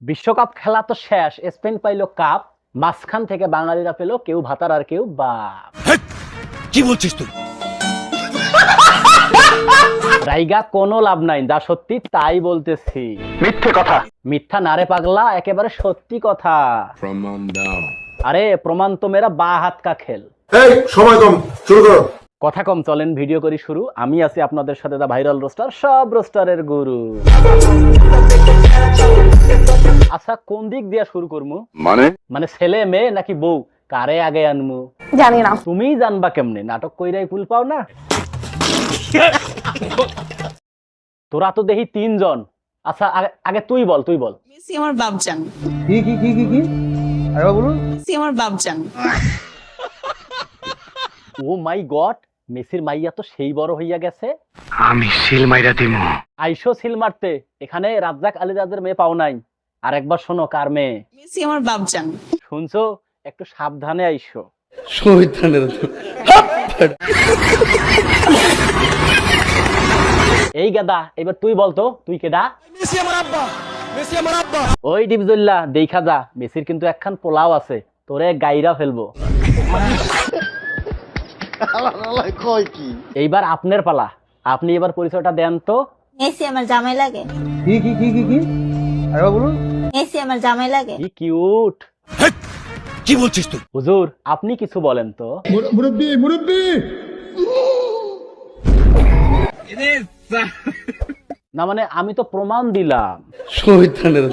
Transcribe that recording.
বিশ্বকাপ খেলা তো শেষ, স্পেন পাইলো কাপ, মাঝখান থেকে বাঙালিরা পেল কেউ ভাতার আর কেউ বাপ। কি বলছিস তুই? রাইগা কোনো লাভ নাই, যা সত্যি তাই বলতেছি। মিথ্যে কথা। মিথ্যা নারে পাগলা, একেবারে সত্যি কথা। প্রমাণ দাও। আরে প্রমাণ তো মেরা বা হাত কা খেল। এই সময় কম, শুরু করো। কথা কম, চলেন ভিডিও করি শুরু। আমি আছি আপনাদের সাথে, দা ভাইরাল রোস্টার, সব রোস্টারের গুরু। আচ্ছা, কোন দিক দিয়া শুরু করমু? মানে ছেলে মেয়ে নাকি বউ, কারে আগে আনমু জানি না। তুমিই জানবা কেমনে, নাটক কইরাই ফুল পাও না। তোরা তো দেখি তিনজন। আচ্ছা আগে তুই বল। মেসি আমার বাপজান। কি আরে বলুন। মেসি আমার বাপজান। ও মাই গড, মেসির মাইয়া তো সেই বড় হইয়া গেছে। আমি সিল মাইরা দিমু। আইসো সিল মারতে, এখানে রাজ্জাক আলীরাজের মেয়ে পাও নাই। আর একবার শোনো, কার মেয়ে? মেসি আমার বাপজান। শুনছো? একটু সাবধানে আইসো। শয়তানের এই গাদা, এবার তুই বলতো, তুই কেডা? মেসি আমার আব্বা। মেসি আমার আব্বা। ওই ডিপজুল্লাহ, দেখা যা, মেসির কিন্তু একখান পোলাও আছে, তোরে গাইরা ফেলবো। এইবার আপনার পালা, আপনি এবার পরিচয়টা দেন তো। মেসি আমার জামাই লাগে। কি আরে বলুন। মেসি আমার জামাই লাগে। কি কিউট। কি বলছিস তুই? হুজুর, আপনি কিছু বলেন তো। মুরব্বি না মানে আমি তো প্রমাণ দিলাম। শয়তানের